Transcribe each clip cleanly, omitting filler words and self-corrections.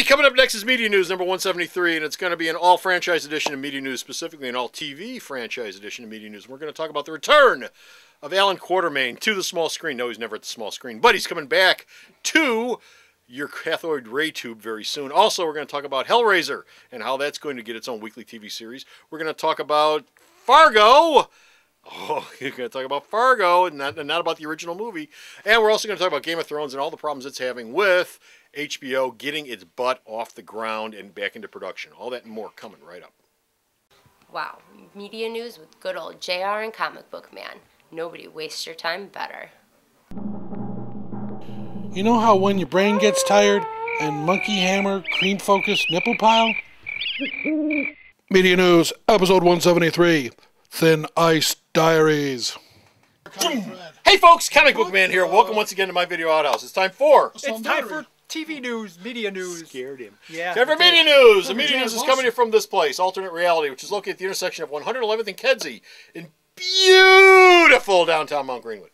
Hey, coming up next is Media News number 173, and it's going to be an all-franchise edition of Media News, specifically an all-TV franchise edition of Media News. We're going to talk about the return of Alan Quartermain to the small screen. No, he's never at the small screen, but he's coming back to your cathode ray tube very soon. Also, we're going to talk about Hellraiser and how that's going to get its own weekly TV series. We're going to talk about Fargo. Oh, you're going to talk about Fargo and not about the original movie. And we're also going to talk about Game of Thrones and all the problems it's having with HBO getting its butt off the ground and back into production. All that and more coming right up. Wow, media news with good old JR and Comic Book Man. Nobody wastes your time better. You know how when your brain gets tired and monkey hammer, cream focus, nipple pile? Media News, episode 173, Thin Ice Diaries. Hey folks, Comic Book Man here. Welcome once again to my video outhouse. It's time for TV news, media news. Scared him. Yeah. Time for Media News. The Media News is coming to you from this place, Alternate Reality, which is located at the intersection of 111th and Kedzie in beautiful downtown Mount Greenwood.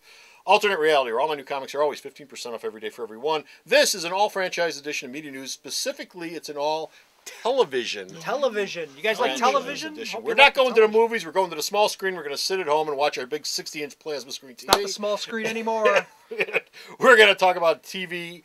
Alternate Reality, where all my new comics are always 15% off every day for every one. This is an all-franchise edition of Media News. Specifically, it's an all-television. Television. You guys like television? We're not going to the movies. We're going to the small screen. We're going to sit at home and watch our big 60-inch plasma screen TV. Not the small screen anymore. We're going to talk about TV.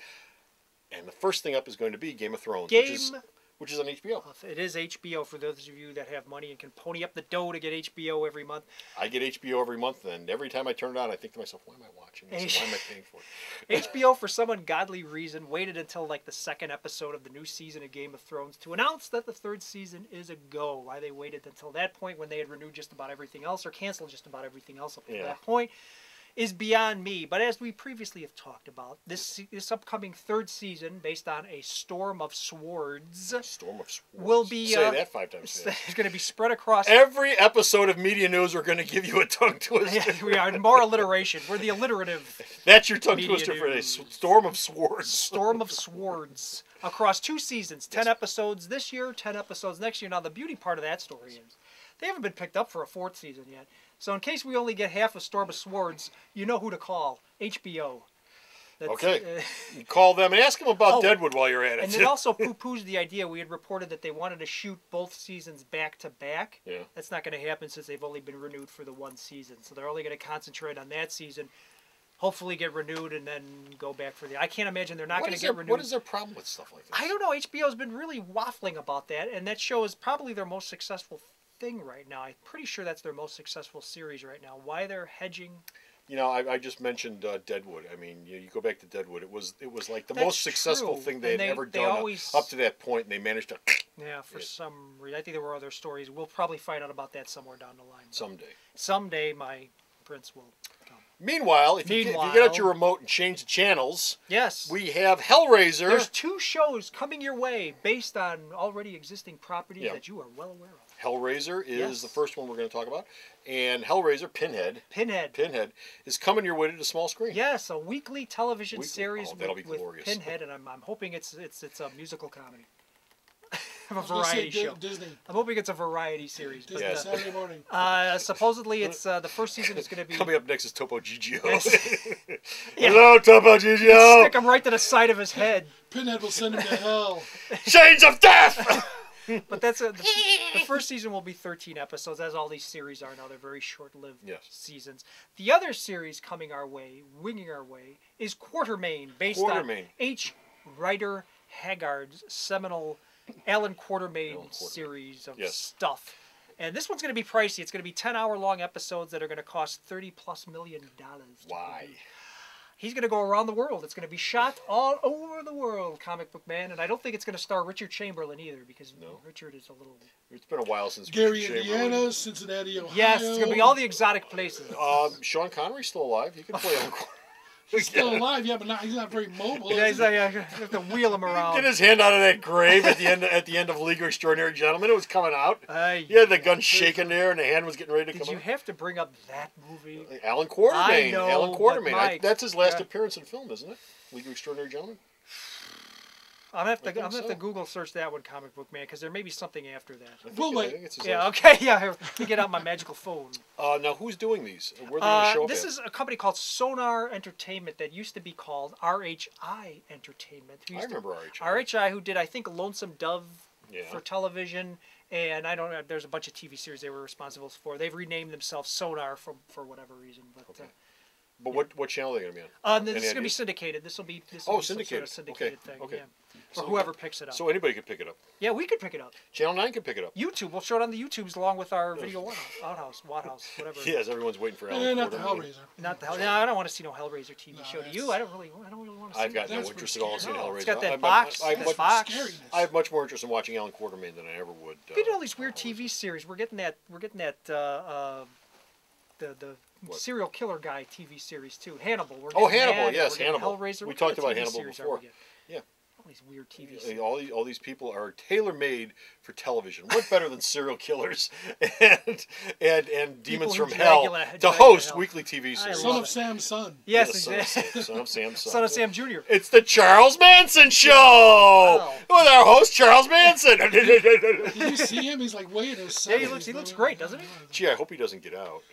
And the first thing up is going to be Game of Thrones, which is on HBO. It is HBO for those of you that have money and can pony up the dough to get HBO every month. I get HBO every month, and every time I turn it on, I think to myself, why am I watching this? Why am I paying for it? HBO, for some ungodly reason, waited until like the second episode of the new season of Game of Thrones to announce that the third season is a go. Why they waited until that point when they had renewed just about everything else or canceled just about everything else up to that point is beyond me. But as we previously have talked about, this upcoming third season, based on a Storm of Swords, will be say that 5 times fast. It's going to be spread across every episode of Media News. We're going to give you a tongue twister. Yeah, we are more alliteration. We're the alliterative. That's your tongue twister for today. Storm of Swords. Storm of Swords across 2 seasons, 10 episodes this year, 10 episodes next year. Now the beauty part of that story is they haven't been picked up for a 4th season yet. So in case we only get half of Storm of Swords, you know who to call. HBO. Okay. You call them and ask them about Deadwood while you're at it. And it also poo-poos the idea. We had reported that they wanted to shoot both seasons back-to-back. Yeah. That's not going to happen since they've only been renewed for the 1 season. So they're only going to concentrate on that season, hopefully get renewed, and then go back for the... I can't imagine they're not going to get renewed. What is their problem with stuff like this? I don't know. HBO's been really waffling about that, and that show is probably their most successful thing right now. I'm pretty sure that's their most successful series right now. Why they're hedging? You know, I just mentioned Deadwood. I mean, you go back to Deadwood. It was like the most successful thing they had ever done up to that point, and they managed to. Yeah, for some reason, I think there were other stories. We'll probably find out about that somewhere down the line. Someday, my prince will come. Meanwhile, if you get out your remote and change the channels, we have Hellraiser. There's 2 shows coming your way based on already existing properties that you are well aware of. Hellraiser is the first one we're going to talk about. And Hellraiser, Pinhead, is coming your way to the small screen. Yes, a weekly television series with Pinhead, and I'm hoping it's a musical comedy. A variety show. Disney. I'm hoping it's a variety series. Disney, Saturday morning. Supposedly, it's the first season is going to be... Coming up next is Topo Gigio. Hello, Topo Gigio. Stick him right to the side of his head. Pinhead will send him to hell. Chains of Death! But that's the first season will be 13 episodes, as all these series are now. They're very short-lived seasons. The other series coming our way, winging our way, is Quartermain, based on H. Rider Haggard's seminal Alan Quartermain series of stuff. And this one's going to be pricey. It's going to be 10-hour-long episodes that are going to cost $30+ million. Why? He's going to go around the world. It's going to be shot all over the world, Comic Book Man. And I don't think it's going to star Richard Chamberlain either, because Richard is a little... It's been a while since Gary, Indiana, Cincinnati, Ohio. Yes, it's going to be all the exotic places. Sean Connery's still alive. He can play Alan Quartermain. He's still alive, but he's not very mobile. Yeah, you have to wheel him around. Get his hand out of that grave at the end of League of Extraordinary Gentlemen. It was coming out. He had the gun shaking there, and the hand was getting ready to come out. Did you have to bring up that movie? Alan Quartermain. I know, Alan Quartermain. Mike, that's his last appearance in film, isn't it? League of Extraordinary Gentlemen. I'm gonna have to Google search that one, Comic Book Man, because there may be something after that. I think it's his yeah. Okay. Yeah. Let me get out my magical phone. Now, who's doing these? Where are they going to show up This at? is a company called Sonar Entertainment that used to be called RHI Entertainment. I remember RHI. RHI, who did, I think, Lonesome Dove Yeah. for television, and I don't know. There's a bunch of TV series they were responsible for. They've renamed themselves Sonar for whatever reason, but. Okay. But what channel are they going to be on? This is going to be syndicated. This will be syndicated. Some sort of syndicated thing. Okay. Yeah. For whoever picks it up. So anybody could pick it up. Yeah, we could pick it up. Channel 9 could pick it up. YouTube. We'll show it on the YouTubes along with our Video Outhouse, whatever. Yes, everyone's waiting for Alan not the Quartermain. Hellraiser. Not the hell. No, I don't want to see no Hellraiser TV show. Do you? I don't really want to see. I've got no That's interest at all in seeing scary. Hellraiser. It's got that I'm- box. I have That much- box. Scariness. I have much more interest in watching Alan Quartermain than I ever would. We did all these weird TV series. We're getting that. The serial killer guy TV series too. Hannibal. Oh, Hannibal. that. Yes, We're getting Hannibal. Hellraiser. We What kind talked of about TV Hannibal series are before. we getting? Yeah. All these weird TV series. All these people are tailor-made for television. What better than serial killers and demons from hell to Dracula host hell. weekly TV series? Son of Sam's son. Yes, Son of Sam, son of Sam's son. Son of Sam Jr. It's the Charles Manson Show Wow. with our host Charles Manson. Did you see him? He's like way in his Yeah, 70s. he looks great, doesn't he? Gee, I hope he doesn't get out.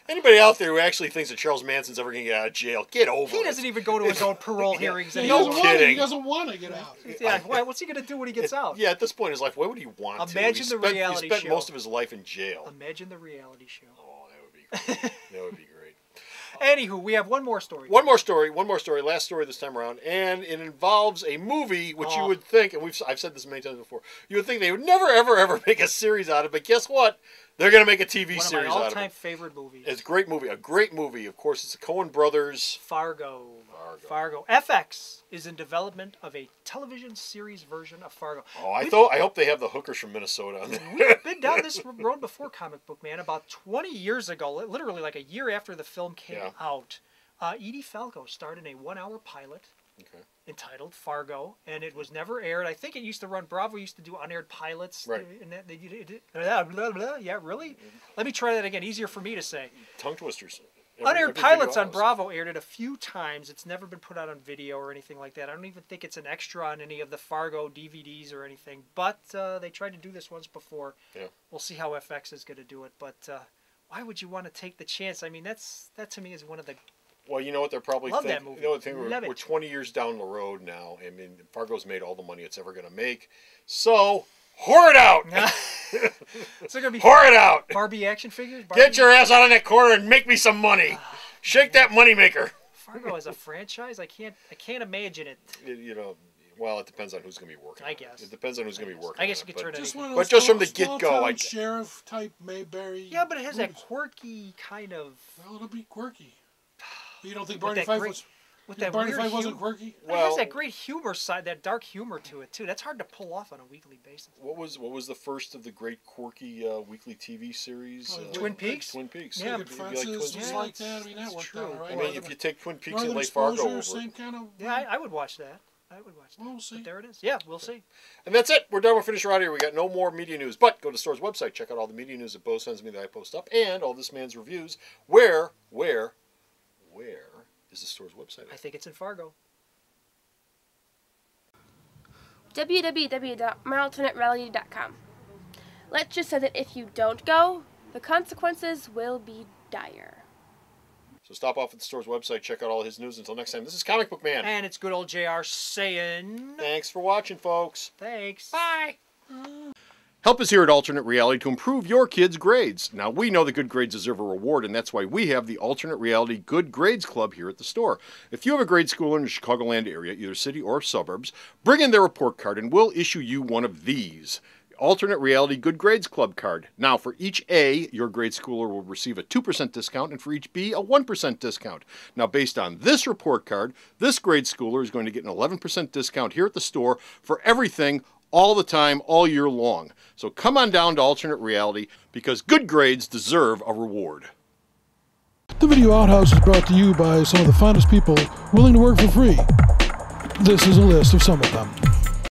Anybody out there who actually thinks that Charles Manson's ever going to get out of jail, get over He it. doesn't even go to his own parole hearings He anymore. doesn't want it. kidding. He doesn't want to get out. Yeah, what's he gonna do when he gets out? Yeah, at this point in his life, why would he want to? Imagine He the reality He spent show. most of his life in jail. Imagine the reality show. Oh, that would be great. That would be great. Anywho, we have one more story. One more story, last story this time around, and it involves a movie which you would think, and I've said this many times before, you would think they would never, ever, ever make a series out of it, but guess what? They're going to make a TV One of series my out of all-time it. favorite movies. It's a great movie. Of course, it's the Coen Brothers. Fargo. FX is in development of a television series version of Fargo. Oh, I hope they have the hookers from Minnesota on there. We've been down this road before, Comic Book Man. About 20 years ago, literally like a year after the film came out, Edie Falco starred in a 1-hour pilot entitled Fargo, and it was never aired. I think it used to run. Bravo used to do unaired pilots. Right. And yeah, really? Let me try that again. Easier for me to say. Tongue twisters. Unaired Every pilots video on house. Bravo aired it a few times. It's never been put out on video or anything like that. I don't even think it's an extra on any of the Fargo DVDs or anything. But they tried to do this once before. Yeah. We'll see how FX is going to do it. But why would you want to take the chance? I mean, that to me is one of the... Well, you know what they're probably Love thinking. that movie. You know what they're thinking? Love We're it. 20 years down the road now. I mean, Fargo's made all the money it's ever going to make. So, whore it out! So going to be Whore it out! Barbie action figures? Get your ass out of that corner and make me some money! Shake that moneymaker! Fargo as a franchise? I can't imagine it. You know, well, it depends on who's going to be working. I guess. It depends on who's going to be working. I guess on you it, could turn but- it Just one of But those just from the small get-go, town I- sheriff type Mayberry. Yeah, but it has that movies. quirky kind of... Well, it'll be quirky. You don't think With Barney that Fife great- was? With Yeah, that Barney weird Fife wasn't humor. quirky. It has Well- that great humor side, that dark humor to it too. That's hard to pull off on a weekly basis. What was the first of the great quirky weekly TV series? Oh, Twin Peaks? Twin Peaks. Yeah, It'd be like Twin Fences, Peaks. just like that. I mean, that It's worked true. out all right. I mean, if you take Twin Peaks and Northern lay Fargo Exposure, over it. same kind of. Yeah, I would watch that. I would watch that. Well, we'll see. But there it is. Yeah, we'll see. And that's it. We're done. We're finished right here. We got no more media news. But go to the store's website. Check out all the media news that Bo sends me that I post up. And all this man's reviews. Where is the store's website I at? think it's in Fargo. www.myalternatereality.com. Let's just say that if you don't go, the consequences will be dire. So stop off at the store's website. Check out all his news. Until next time, this is Comic Book Man. And it's good old JR saying Thanks for watching, folks. thanks. Bye. Help us here at Alternate Reality to improve your kids' grades. Now, we know that good grades deserve a reward, and that's why we have the Alternate Reality Good Grades Club here at the store. If you have a grade schooler in the Chicagoland area, either city or suburbs, bring in their report card and we'll issue you one of these. Alternate Reality Good Grades Club card. Now, for each A, your grade schooler will receive a 2% discount, and for each B, a 1% discount. Now, based on this report card, this grade schooler is going to get an 11% discount here at the store for everything, all the time, all year long. So come on down to Alternate Reality, because good grades deserve a reward. The Video Outhouse is brought to you by some of the finest people willing to work for free. This is a list of some of them.